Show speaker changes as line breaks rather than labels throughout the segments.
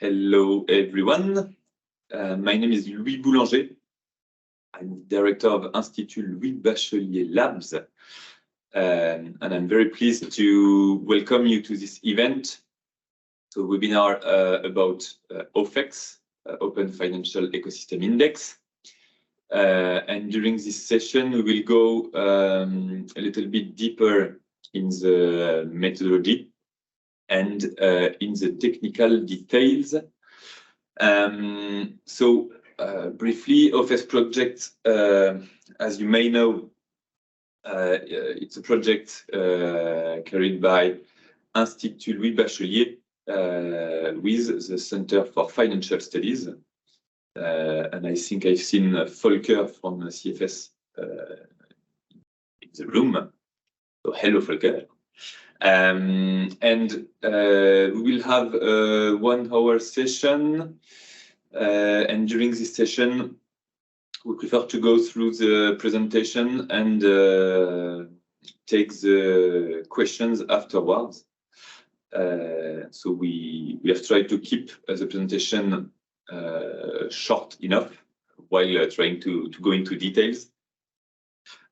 Hello, everyone. My name is Louis Boulanger. I'm director of Institut Louis Bachelier Labs. And I'm very pleased to welcome you to this event. So webinar about Ofex, Open Financial Ecosystem Index. And during this session, we will go a little bit deeper in the methodology and in the technical details. Briefly, Ofex project, as you may know, it's a project carried by Institut Louis Bachelier with the Center for Financial Studies. And I think I've seen Volker from CFS in the room. So hello, Volker. We will have a 1 hour session. And during this session, we prefer to go through the presentation and take the questions afterwards. So we have tried to keep the presentation short enough while trying to go into details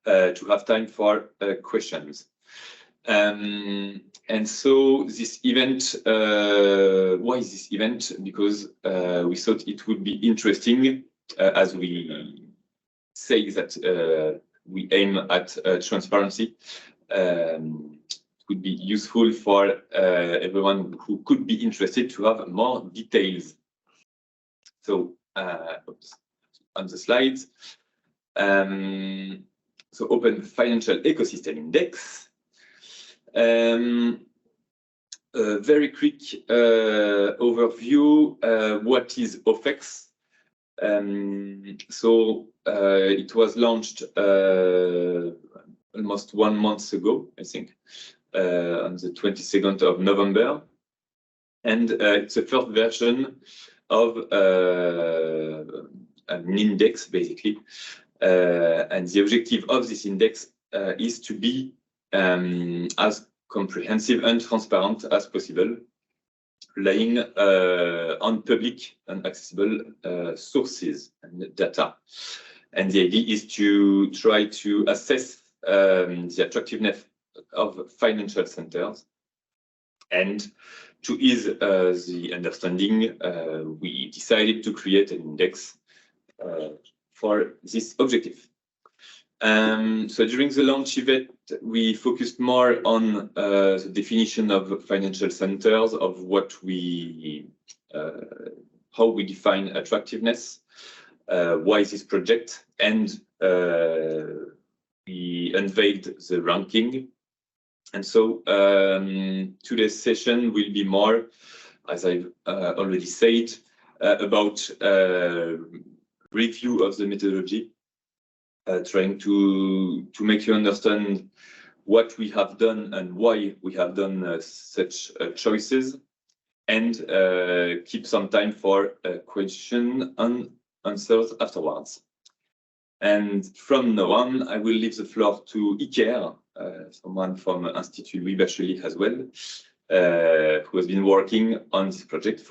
to have time for questions. And so this event, why is this event? Because we thought it would be interesting, as we say that we aim at transparency. It would be useful for everyone who could be interested to have more details. So on the slides, so Open Financial Ecosystem Index. A very quick overview. What is Ofex? It was launched almost 1 month ago, I think, on the 22nd of November. And it's the first version of an index, basically. And the objective of this index is to be as comprehensive and transparent as possible, relying on public and accessible sources and data. And the idea is to try to assess the attractiveness of financial centers. And to ease the understanding, we decided to create an index for this objective. So during the launch event, we focused more on the definition of financial centers, of what we, how we define attractiveness, why this project, and we unveiled the ranking. And so today's session will be more, as I've already said, about review of the methodology. Trying to make you understand what we have done and why we have done such choices, and keep some time for question and answers afterwards. And from now on, I will leave the floor to Iker, someone from Institut Louis Bachelier as well, who has been working on this project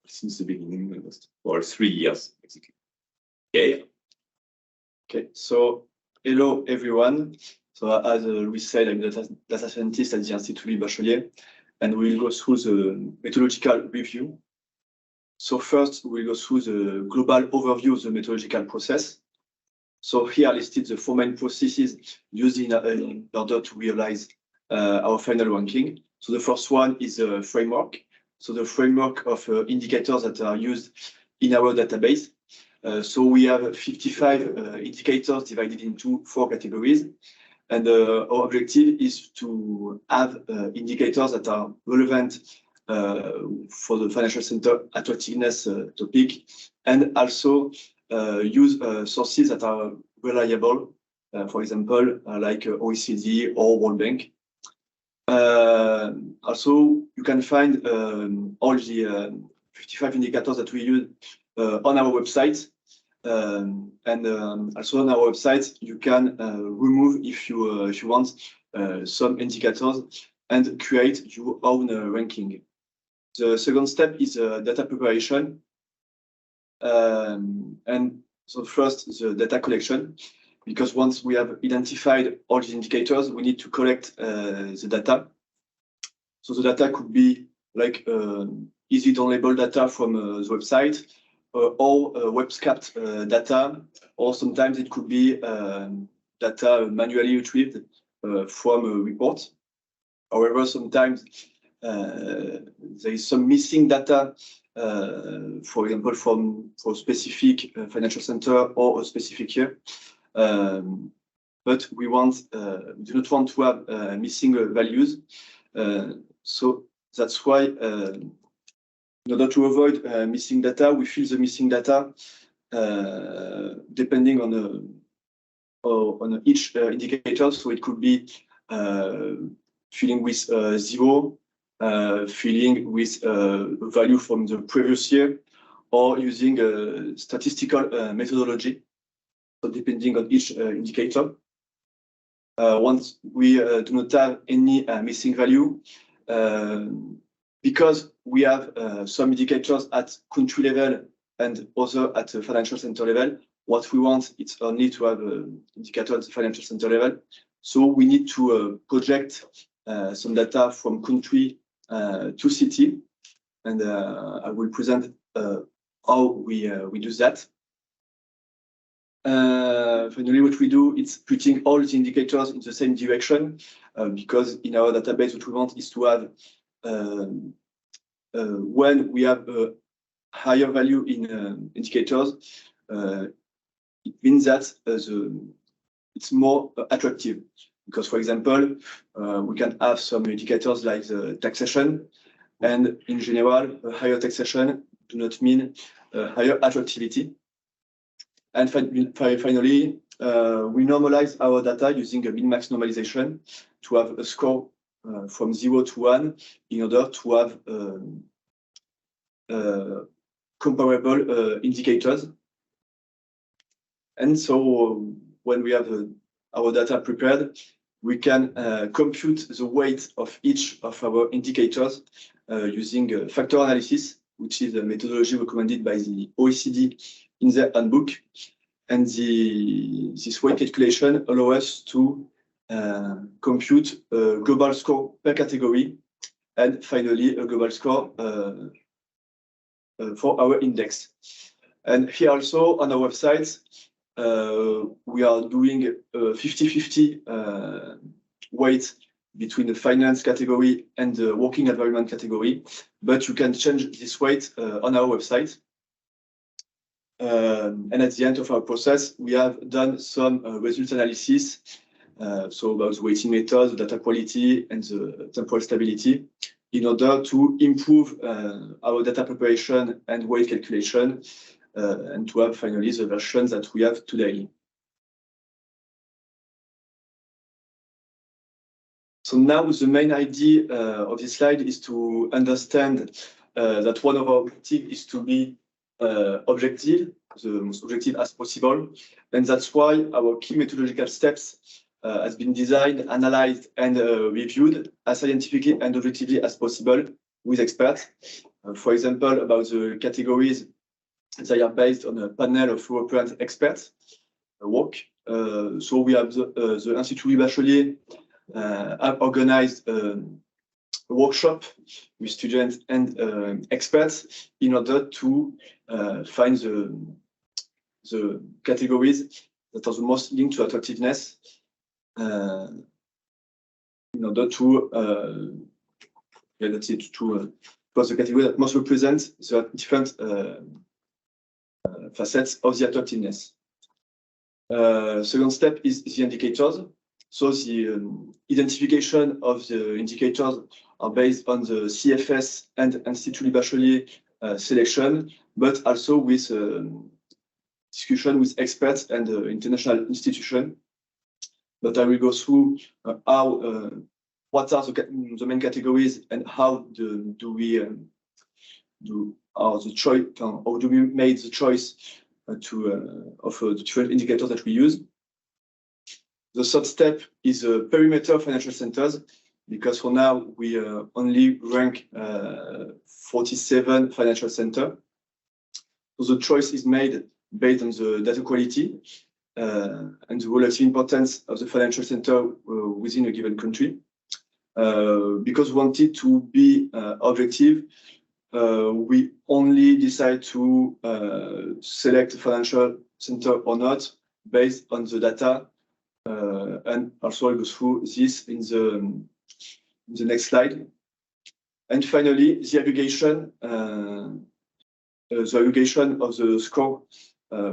since the beginning, almost for 3 years, basically. Okay.
Okay, so hello everyone. So as we said, I'm a data scientist at the Institut Louis Bachelier, and we'll go through the methodological review. So first, we'll go through the global overview of the methodological process. So here I listed the 4 main processes used in order to realize our final ranking. So the first one is a framework. So the framework of indicators that are used in our database. So we have 55 indicators divided into 4 categories. And our objective is to have indicators that are relevant for the financial center attractiveness topic, and also use sources that are reliable, for example, like OECD or World Bank. Also, you can find all the 55 indicators that we use on our website, and also on our website you can remove, if you want, some indicators and create your own ranking. The second step is data preparation. And so first, the data collection, because once we have identified all the indicators, we need to collect the data. So the data could be like easy downloadable data from the website, or web-scaped data, or sometimes it could be data manually retrieved from a report. However, sometimes there is some missing data, for example, for specific financial center or a specific year. But we do not want to have missing values. So that's why, in order to avoid missing data, we fill the missing data depending on each indicator. So it could be filling with 0, filling with value from the previous year, or using a statistical methodology. So depending on each indicator. Once we do not have any missing value, because we have some indicators at country level and other at the financial center level, what we want is only to have an indicator at the financial center level. So we need to project some data from country to city, and I will present how we do that. Finally, what we do is putting all the indicators in the same direction, because in our database, what we want is to have, when we have a higher value in indicators, it means that it's more attractive. Because, for example, we can have some indicators like the taxation, and in general, a higher taxation do not mean higher attractivity. And finally, we normalize our data using a min-max normalization to have a score from 0 to 1 in order to have comparable indicators. And so when we have our data prepared, we can compute the weight of each of our indicators using factor analysis, which is a methodology recommended by the OECD in their handbook. And this weight calculation allows us to compute a global score per category, and finally a global score for our index. And here also on our website, we are doing a 50-50 weight between the finance category and the working environment category, but you can change this weight on our website. And at the end of our process, we have done some result analysis, so about the weighting method, the data quality, and the temporal stability, in order to improve our data preparation and weight calculation, and to have finally the versions that we have today. So now the main idea of this slide is to understand that one of our objectives is to be objective, the most objective as possible. And that's why our key methodological steps has been designed, analyzed, and reviewed as scientifically and objectively as possible with experts. For example, about the categories, they are based on a panel of European experts work. So we have the Institut Bachelier have organized a workshop with students and experts in order to find the categories that are the most linked to attractiveness, in order to the category that most represent the different facets of the attractiveness. Second step is the indicators. So the identification of the indicators are based on the CFS and Institut Bachelier selection, but also with discussion with experts and international institutions. But I will go through what are the main categories and how do we make the choice of the different indicators that we use. The third step is a perimeter of financial centers, because for now we only rank 47 financial center. So the choice is made based on the data quality and the relative importance of the financial center within a given country. Because we wanted to be objective, we only decide to select a financial center or not based on the data, and also I'll go through this in the next slide. And finally, the aggregation of the score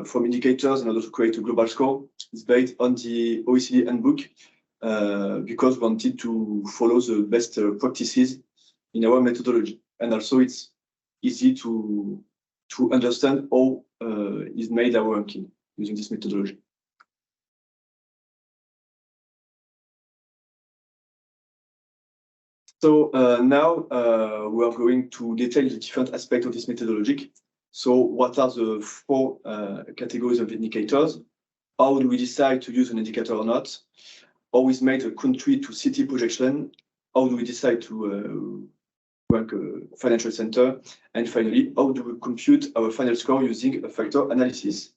from indicators in order to create a global score is based on the OECD handbook, because we wanted to follow the best practices in our methodology. And also it's easy to understand how is made our ranking using this methodology. So now we are going to detail the different aspects of this methodology. So what are the four categories of indicators? How do we decide to use an indicator or not? How is made a country to city projection? How do we decide to rank a financial center? And finally, how do we compute our final score using a factor analysis?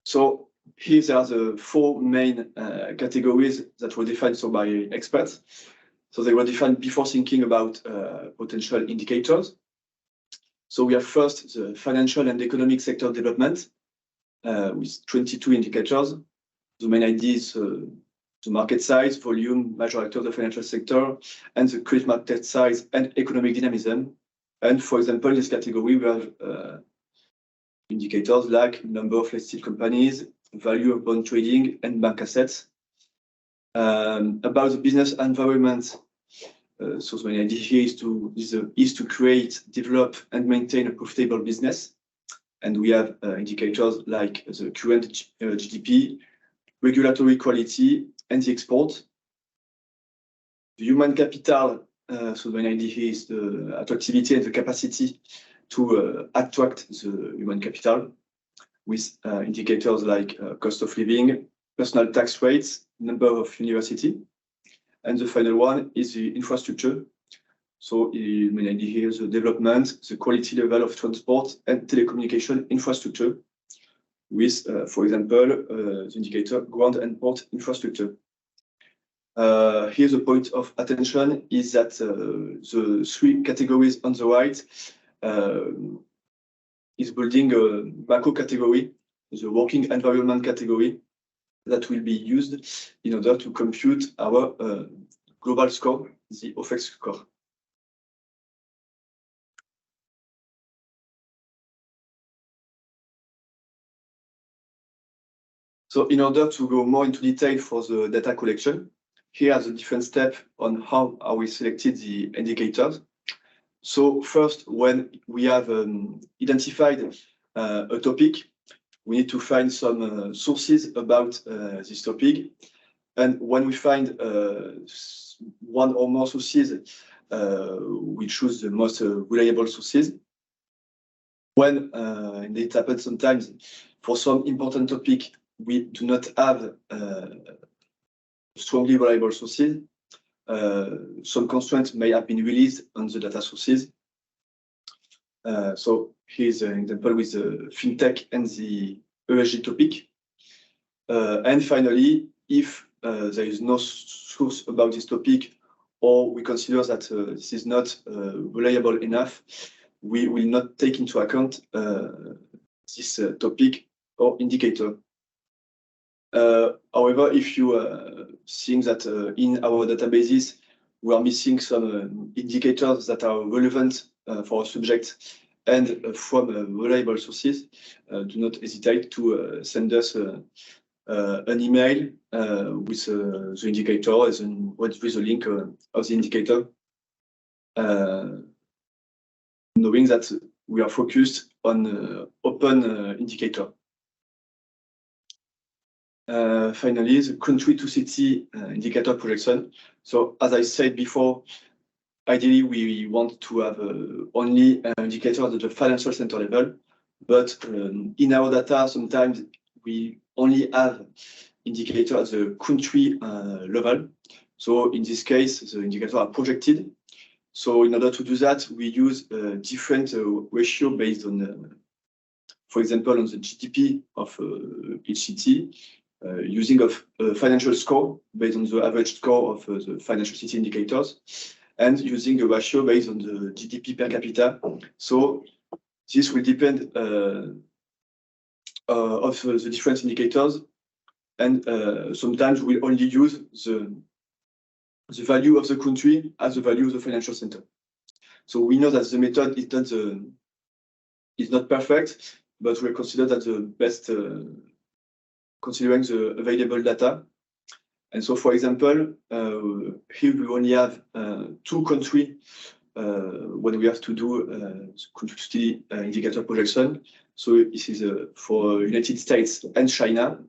So here are the four main categories that were defined by experts. So they were defined before thinking about potential indicators. So we have first the financial and economic sector development with 22 indicators. The main idea is the market size, volume, major actors of the financial sector, and the credit market size and economic dynamism. And for example, in this category, we have indicators like number of listed companies, value of bond trading, and bank assets. About the business environment, so the main idea here is to create, develop, and maintain a profitable business. And we have indicators like the current GDP, regulatory quality, and the export. The human capital, so the main idea here is the attractivity and the capacity to attract the human capital with indicators like cost of living, personal tax rates, number of university. And the final one is the infrastructure. So the main idea here is the development, the quality level of transport and telecommunication infrastructure with, for example, the indicator ground and port infrastructure. Here the point of attention is that the three categories on the right is building a macro category, the working environment category, that will be used in order to compute our global score, the Ofex score. So in order to go more into detail for the data collection, here are the different steps on how we selected the indicators. So first, when we have identified a topic, we need to find some sources about this topic. And when we find one or more sources, we choose the most reliable sources. When and it happens sometimes, for some important topic, we do not have strongly reliable sources. Some constraints may have been released on the data sources. So here's an example with the fintech and the ESG topic. And finally, if there is no source about this topic, or we consider that this is not reliable enough, we will not take into account this topic or indicator. However, if you think that in our databases we are missing some indicators that are relevant for a subject and from reliable sources, do not hesitate to send us an email with the indicator and with the link of the indicator, knowing that we are focused on open indicator. Finally, the country to city indicator projection. So as I said before, ideally we want to have only indicators at the financial center level, but in our data sometimes we only have indicator at the country level. So in this case, the indicators are projected. So in order to do that, we use different ratio based on, for example, on the GDP of each city, using a financial score based on the average score of the financial city indicators, and using a ratio based on the GDP per capita. So this will depend of the different indicators, and sometimes we'll only use the value of the country as the value of the financial center. So we know that the method is not perfect, but we consider that the best considering the available data. And so, for example, here we only have 2 countries when we have to do country indicator projection. So this is for United States and China.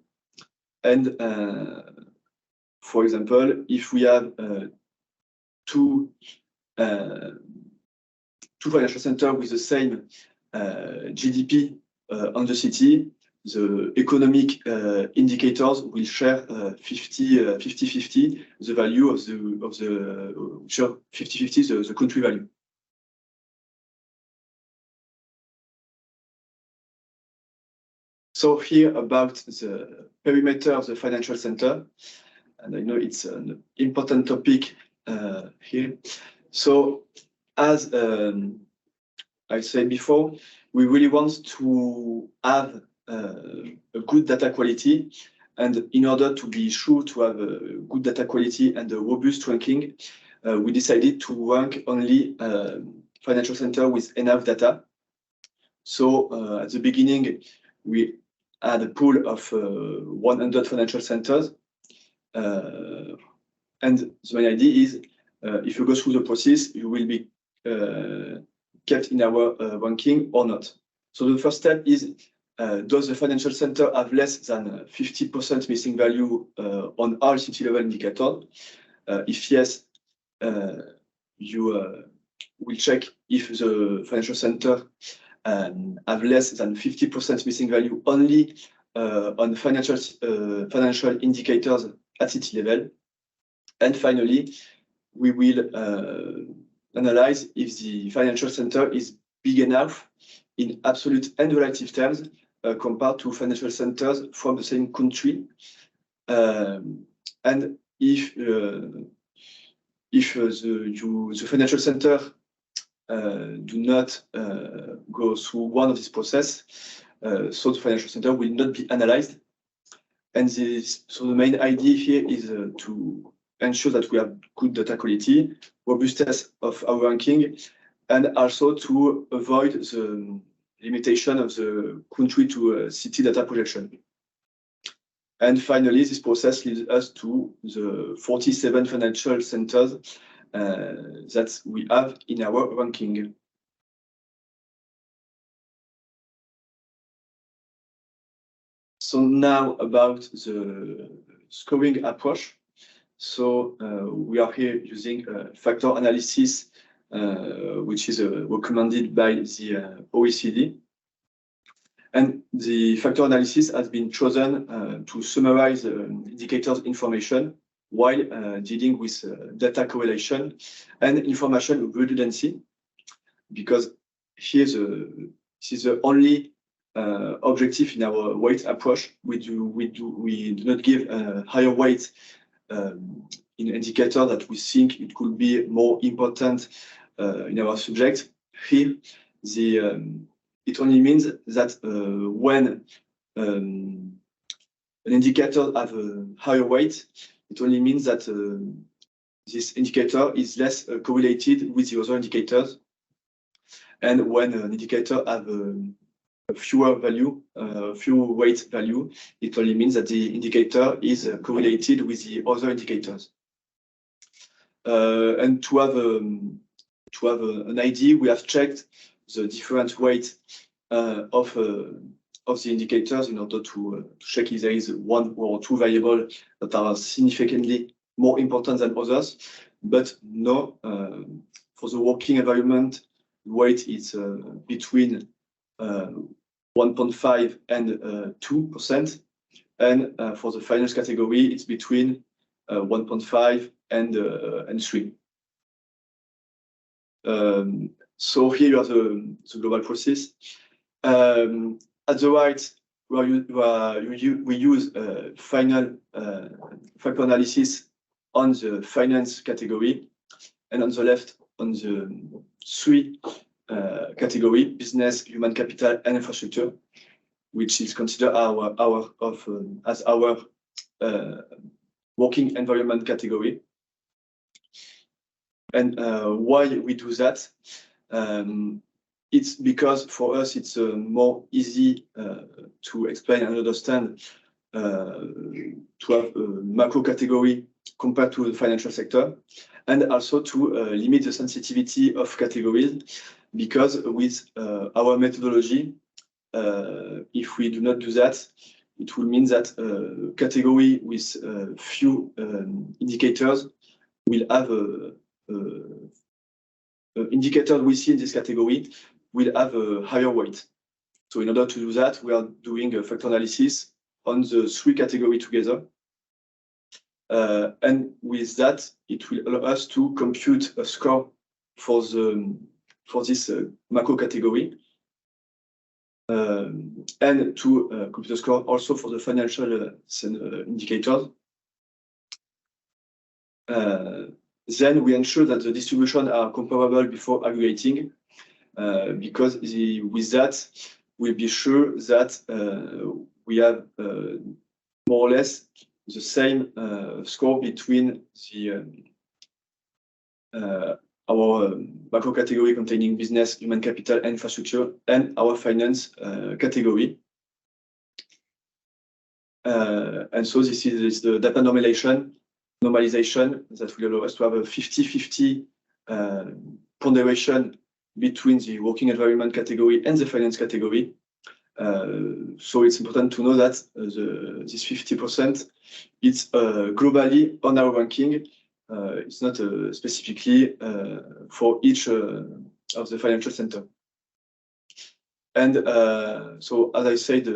And for example, if we have two financial centers with the same GDP on the city, the economic indicators will share 50-50 the value of the share 50-50 the country value. So here about the perimeter of the financial center, and I know it's an important topic here. So as I said before, we really want to have a good data quality, and in order to be sure to have a good data quality and a robust ranking, we decided to rank only financial center with enough data. So at the beginning, we had a pool of 100 financial centers, and the main idea is if you go through the process, you will be kept in our ranking or not. So the first step is, does the financial center have less than 50% missing value on all city level indicators? If yes, you will check if the financial center have less than 50% missing value only on financial indicators at city level. And finally, we will analyze if the financial center is big enough in absolute and relative terms compared to financial centers from the same country. And if the financial center do not go through one of these processes, so the financial center will not be analyzed. And so the main idea here is to ensure that we have good data quality, robustness of our ranking, and also to avoid the limitation of the country to city data projection. And finally, this process leads us to the 47 financial centers that we have in our ranking. So now about the scoring approach. So we are here using factor analysis, which is recommended by the OECD. And the factor analysis has been chosen to summarize indicators information while dealing with data correlation and information redundancy, because here this is the only objective in our weight approach. We do not give a higher weight in indicator that we think it could be more important in our subject. Here, it only means that when an indicator have a higher weight, it only means that this indicator is less correlated with the other indicators. And when an indicator have a fewer weight value, it only means that the indicator is correlated with the other indicators. And to have an idea, we have checked the different weight of the indicators in order to check if there is one or two variables that are significantly more important than others. But no, for the working environment, weight is between 1.5 and 2%. and for the finance category, it's between 1.5 and 3. So here you have the global process. At the right, we use final factor analysis on the finance category, and on the left on the 3 category: business, human capital, and infrastructure, which is considered as our working environment category. And why we do that? It's because for us it's more easy to explain and understand to have a macro category compared to the financial sector, and also to limit the sensitivity of categories, because with our methodology, if we do not do that, it will mean that category with few indicators will have indicator we see in this category will have a higher weight. So in order to do that, we are doing a factor analysis on the 3 categories together. And with that, it will allow us to compute a score for this macro category, and to compute a score also for the financial indicators. Then we ensure that the distribution are comparable before aggregating, because with that, we'll be sure that we have more or less the same score between our macro category containing business, human capital, and infrastructure, and our finance category. And so this is the data normalization that will allow us to have a 50-50 ponderation between the working environment category and the finance category. So it's important to know that this 50%, it's globally on our ranking. It's not specifically for each of the financial center. And so, as I said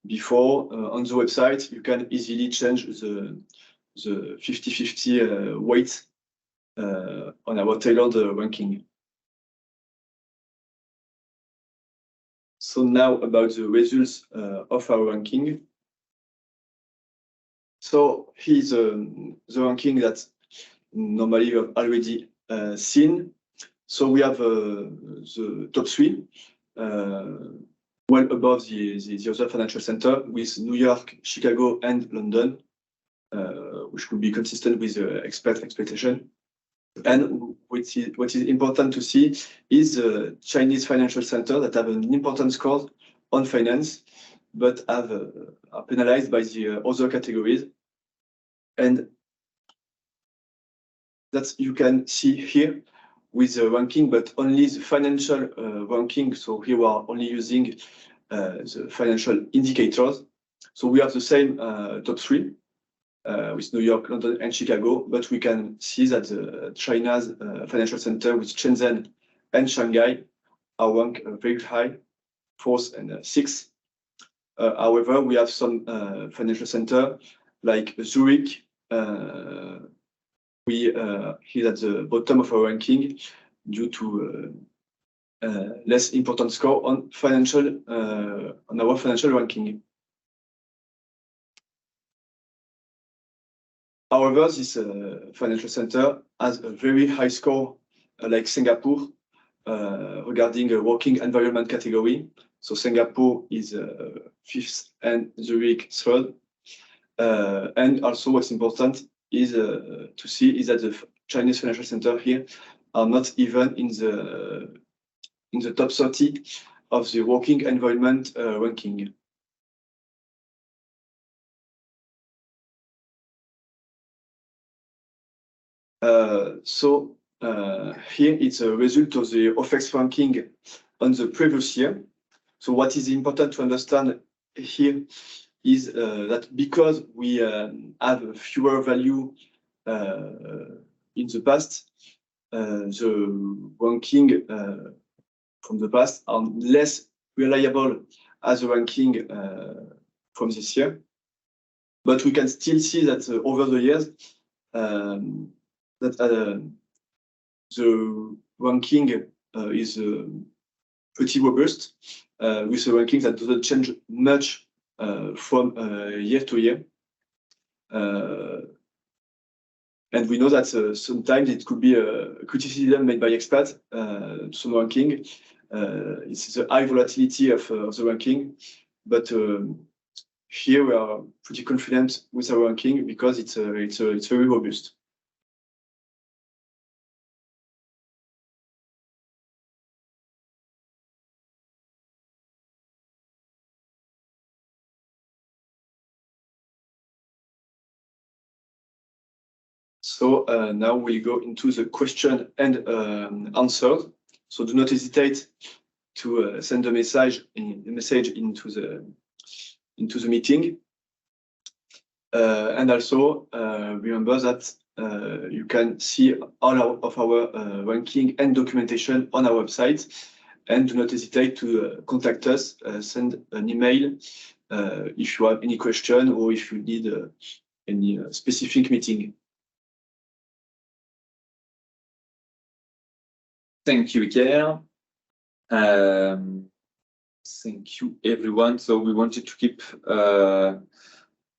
before, on the website, you can easily change the 50-50 weight on our tailored ranking. So now about the results of our ranking. So here's the ranking that normally you have already seen. So we have the top 3, well above the other financial center, with New York, Chicago, and London, which could be consistent with the expectation. And what is important to see is the Chinese financial center that have an important score on finance, but are penalized by the other categories. And that you can see here with the ranking, but only the financial ranking. So here we are only using the financial indicators. So we have the same top 3 with New York, London, and Chicago, but we can see that China's financial center with Shenzhen and Shanghai are ranked very high, 4th and 6th. However, we have some financial center like Zurich. We here at the bottom of our ranking due to less important score on our financial ranking. However, this financial center has a very high score, like Singapore, regarding a working environment category. So Singapore is 5th and Zurich 3rd. And also what's important is to see is that the Chinese financial center here are not even in the top 30 of the working environment ranking. So here it's a result of the Ofex ranking on the previous year. So what is important to understand here is that because we have fewer value in the past, the ranking from the past are less reliable as a ranking from this year. But we can still see that over the years, that the ranking is pretty robust, with a ranking that doesn't change much from year to year. And we know that sometimes it could be a criticism made by experts to some ranking. It's the high volatility of the ranking, but here we are pretty confident with our ranking because it's very robust. So now we go into the question and answers. So do not hesitate to send a message into the meeting. And also remember that you can see all of our ranking and documentation on our website. And do not hesitate to contact us, send an email if you have any question or if you need any specific meeting.
Thank you, Iker. Thank you, everyone. So we wanted to keep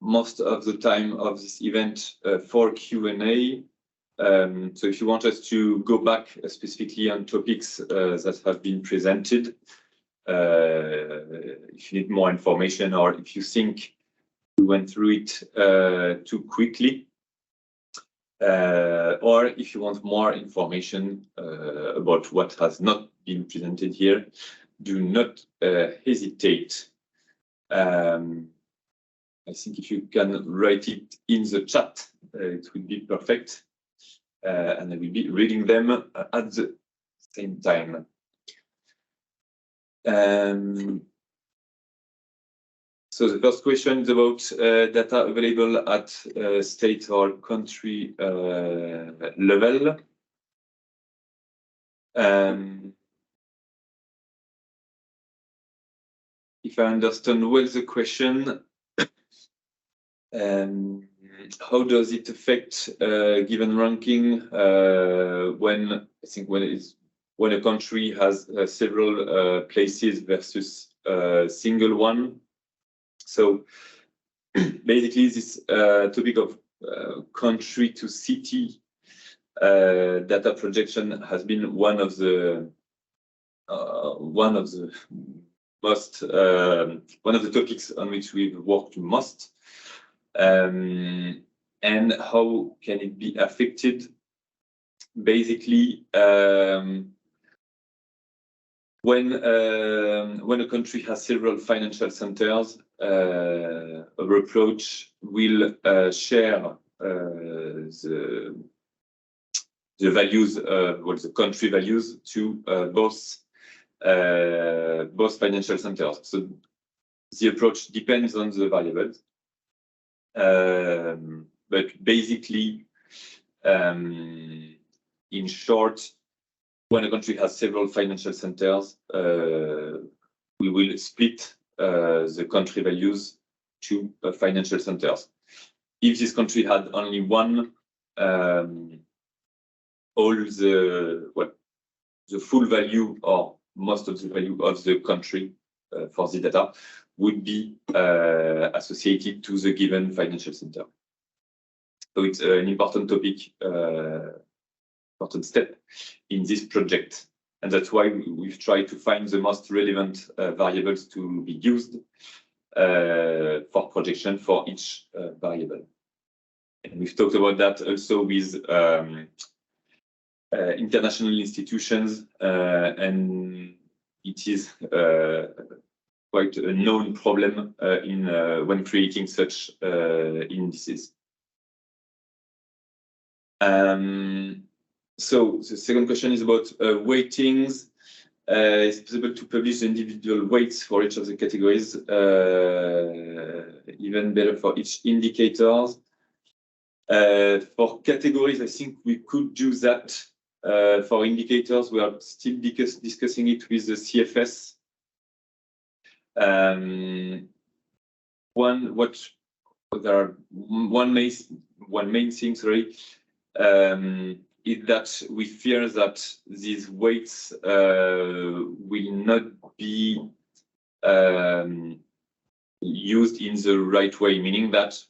most of the time of this event for Q&A. So if you want us to go back specifically on topics that have been presented, if you need more information or if you think we went through it too quickly, or if you want more information about what has not been presented here, do not hesitate. I think if you can write it in the chat, it would be perfect. And I will be reading them at the same time. So the first question is about data available at state or country level. If I understand well the question, how does it affect given ranking when a country has several places versus a single one? So basically, this topic of country to city data projection has been one of the topics on which we've worked most. And how can it be affected? Basically, when a country has several financial centers, our approach will share the values, or the country values, to both financial centers. So the approach depends on the variables, but basically, in short, when a country has several financial centers, we will split the country values to financial centers. If this country had only one, all the full value or most of the value of the country for the data would be associated to the given financial center. So it's an important topic, important step in this project. And that's why we've tried to find the most relevant variables to be used for projection for each variable. And we've talked about that also with international institutions, and it is quite a known problem when creating such indices. So the second question is about weightings. Is it possible to publish the individual weights for each of the categories, even better for each indicator? For categories, I think we could do that. For indicators, we are still discussing it with the CFS. one main thing, sorry, is that we fear that these weights will not be used in the right way, meaning that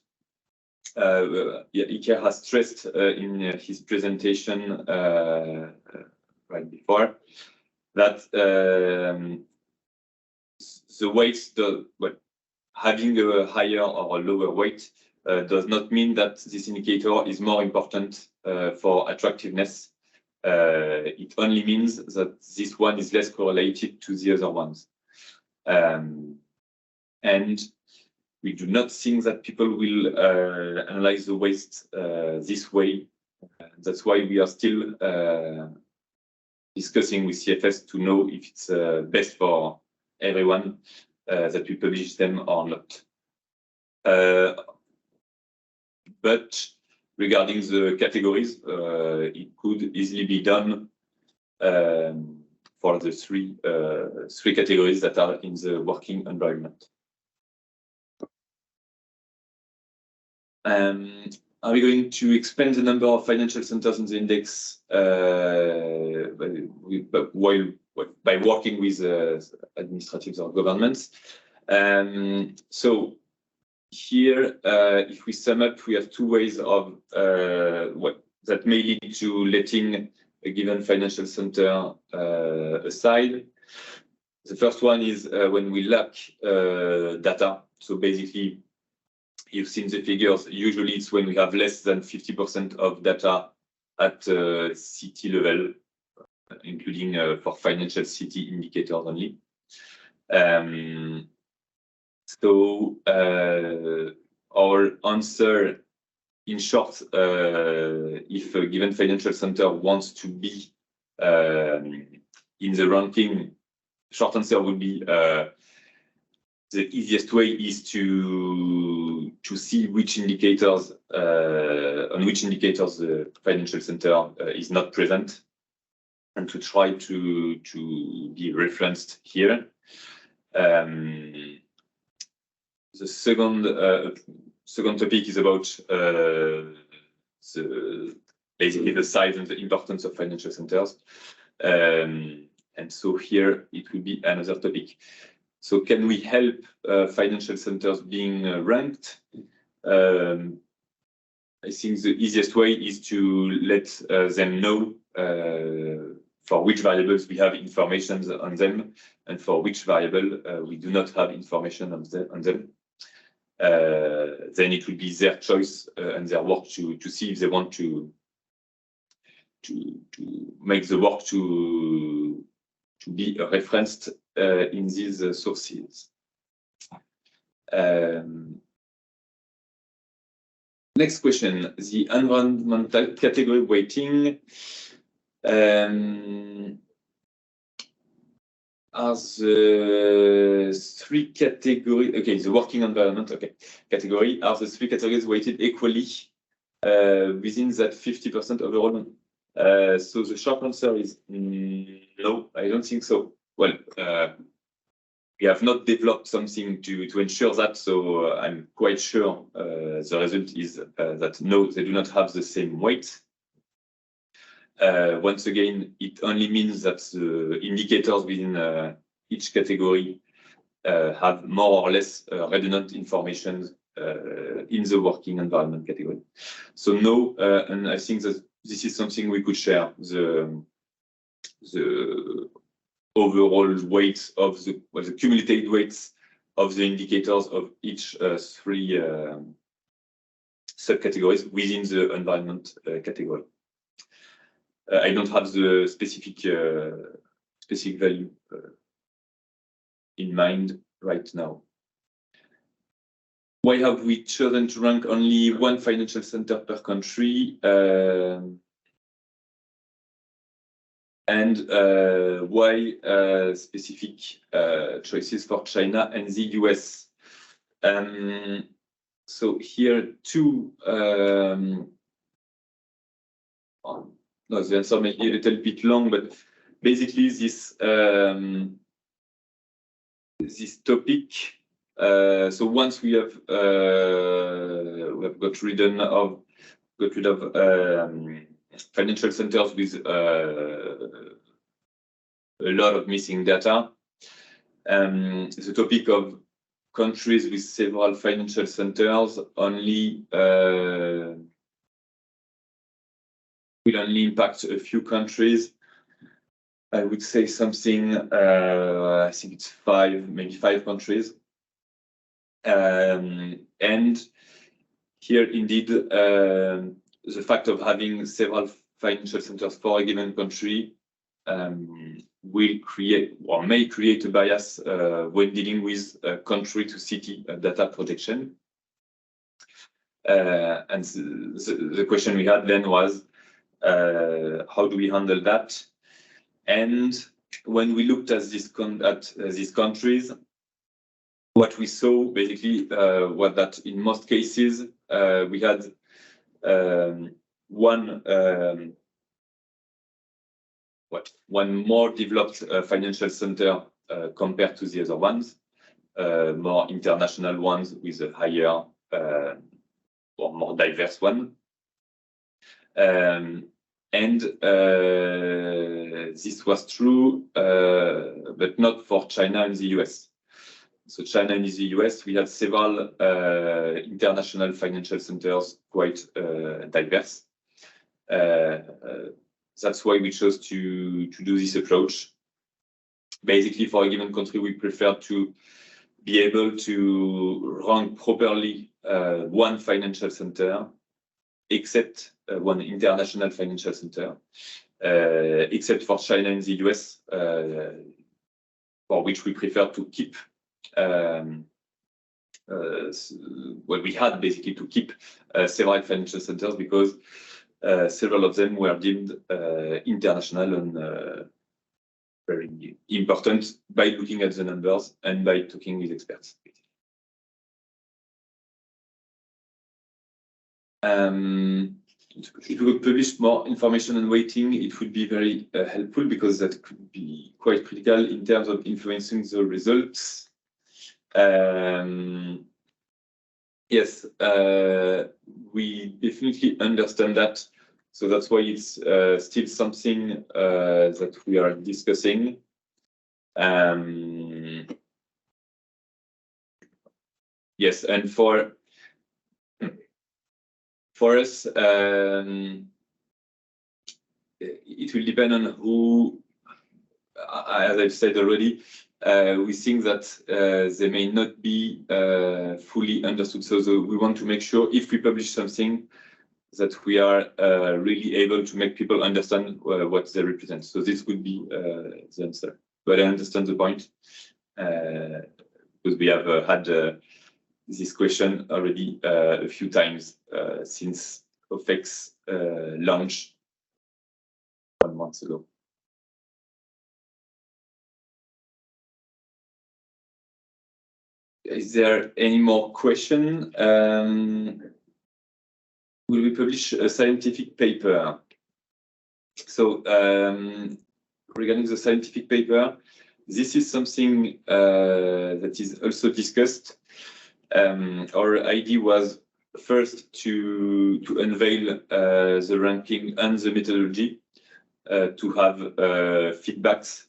Iker has stressed in his presentation right before that the weights, having a higher or a lower weight does not mean that this indicator is more important for attractiveness. It only means that this one is less correlated to the other ones. And we do not think that people will analyze the waste this way. That's why we are still discussing with CFS to know if it's best for everyone that we publish them or not. But regarding the categories, it could easily be done for the three categories that are in the working environment. Are we going to expand the number of financial centers in the index by working with administratives or governments? So here, if we sum up, we have two ways of that may lead to letting a given financial center aside. The first one is when we lack data. So basically, you've seen the figures. Usually, it's when we have less than 50% of data at city level, including for financial city indicators only. So our answer, in short, if a given financial center wants to be in the ranking, short answer would be the easiest way is to see which indicators on which indicators the financial center is not present, and to try to be referenced here. The second topic is about basically the size and the importance of financial centers. And so here it will be another topic. So can we help financial centers being ranked? I think the easiest way is to let them know for which variables we have information on them, and for which variable we do not have information on them. Then it will be their choice and their work to see if they want to make the work to be referenced in these sources. Next question, the environmental category weighting. Are the three categories, okay, the working environment, okay, category, are the three categories weighted equally within that 50% overall? So the short answer is no, I don't think so. Well, we have not developed something to ensure that, so I'm quite sure the result is that no, they do not have the same weight. Once again, it only means that the indicators within each category have more or less redundant information in the working environment category. So no, and I think that this is something we could share, the overall weights of the cumulative weights of the indicators of each three subcategories within the environment category. I don't have the specific value in mind right now. Why have we chosen to rank only one financial center per country? And why specific choices for China and the US? So here two. No, the answer may be a little bit long, but basically this this topic So once we have got rid of financial centers with a lot of missing data, the topic of countries with several financial centers only will only impact a few countries. I would say something, I think it's maybe five countries. And here, indeed, the fact of having several financial centers for a given country will create or may create a bias when dealing with country-to-city data projection. And the question we had then was, how do we handle that? And when we looked at these countries, what we saw basically was that in most cases we had one more developed financial center compared to the other ones, more international ones with a higher or more diverse one. And this was true, but not for China and the US. So China and the US, we had several international financial centers, quite diverse. That's why we chose to do this approach. Basically, for a given country, we prefer to be able to rank properly one financial center, except one international financial center, except for China and the US, for which we prefer to keep what we had basically to keep several financial centers because several of them were deemed international and very important by looking at the numbers and by talking with experts. If we could publish more information on weighting, it would be very helpful because that could be quite critical in terms of influencing the results. Yes, we definitely understand that. So that's why it's still something that we are discussing. Yes, and for us, it will depend on who, as I've said already, we think that they may not be fully understood. So we want to make sure if we publish something that we are really able to make people understand what they represent. So this would be the answer. But I understand the point because we have had this question already a few times since Ofex launched 1 month ago. Is there any more question? Will we publish a scientific paper? So regarding the scientific paper, this is something that is also discussed. Our idea was first to unveil the ranking and the methodology, to have feedbacks.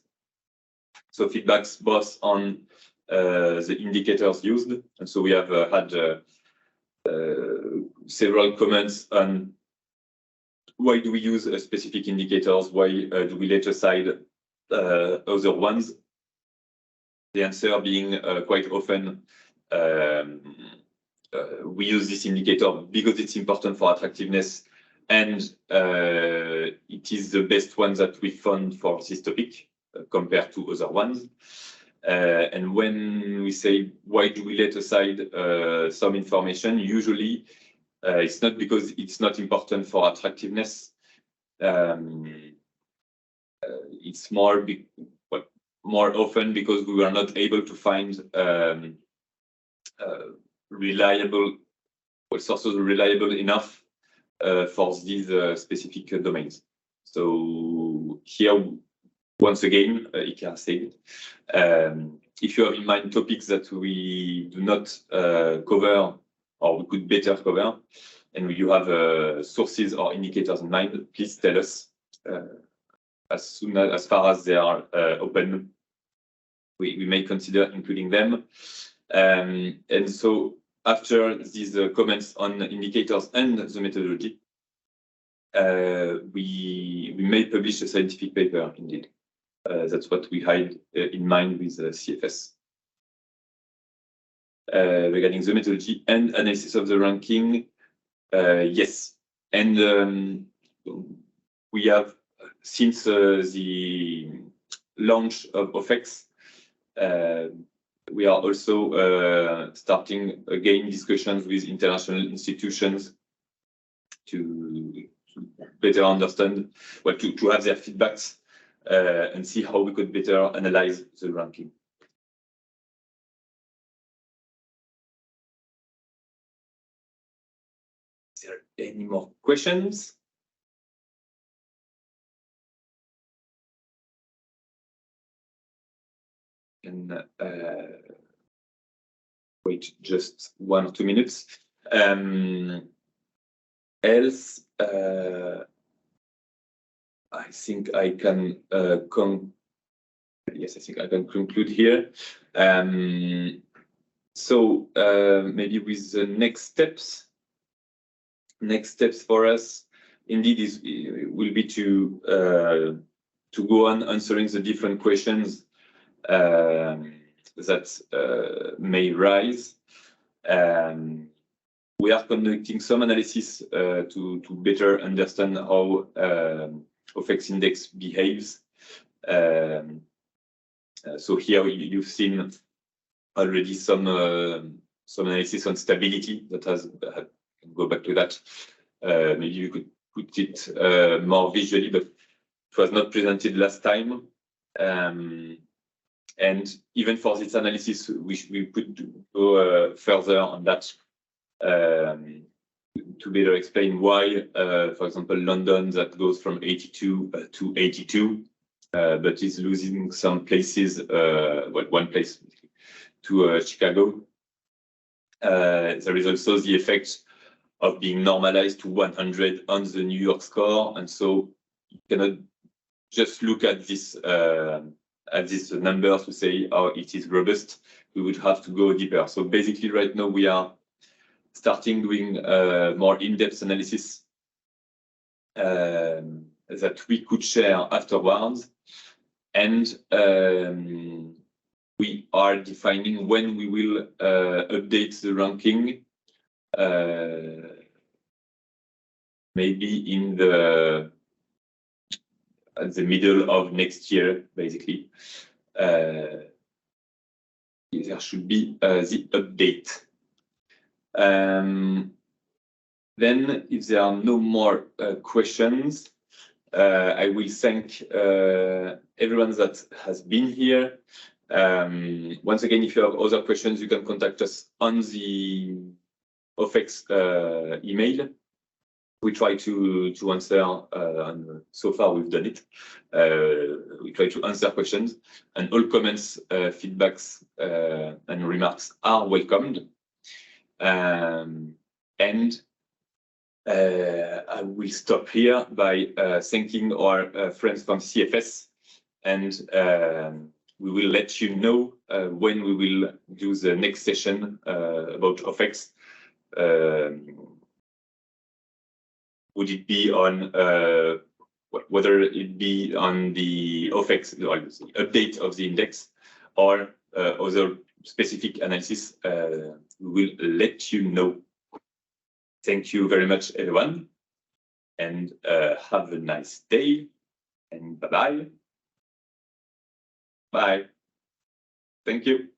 So feedbacks both on the indicators used. And so we have had several comments on why do we use specific indicators, why do we let aside other ones. The answer being quite often we use this indicator because it's important for attractiveness and it is the best one that we found for this topic compared to other ones. And when we say why do we let aside some information, usually it's not because it's not important for attractiveness. It's more often because we were not able to find reliable sources reliable enough for these specific domains. So here, once again, Ika said, if you have in mind topics that we do not cover or we could better cover, and you have sources or indicators in mind, please tell us as far as they are open. We may consider including them. And so after these comments on indicators and the methodology, we may publish a scientific paper indeed. That's what we had in mind with CFS. Regarding the methodology and analysis of the ranking, yes. And we have, since the launch of Ofex, we are also starting again discussions with international institutions to better understand, well, to have their feedbacks and see how we could better analyze the ranking. Is there any more questions? And wait just 1 or 2 minutes. Else, I think I can yes, I think I can conclude here. So maybe with the next steps for us, indeed, will be to go on answering the different questions that may rise. We are conducting some analysis to better understand how Ofex index behaves. So here you've seen already some analysis on stability that has go back to that. Maybe you could put it more visually, but it was not presented last time. And even for this analysis, we could go further on that to better explain why, for example, London that goes from 82 to 82, but is losing some places, well, one place to Chicago. There is also the effect of being normalized to 100 on the New York score, and so you cannot just look at this number to say, oh, it is robust. We would have to go deeper. So basically, right now we are starting doing more in-depth analysis that we could share afterwards, and we are defining when we will update the ranking. Maybe in at the middle of next year, basically. There should be the update. Then, if there are no more questions, I will thank everyone that has been here. Once again, if you have other questions, you can contact us on the Ofex email. We try to answer, and so far we've done it. We try to answer questions, and all comments, feedbacks, and remarks are welcomed. And I will stop here by thanking our friends from CFS, and we will let you know when we will do the next session about Ofex. Would it be on whether it be on the Ofex or the update of the index or other specific analysis? We will let you know. Thank you very much, everyone, and have a nice day, and bye-bye. Bye. Thank you.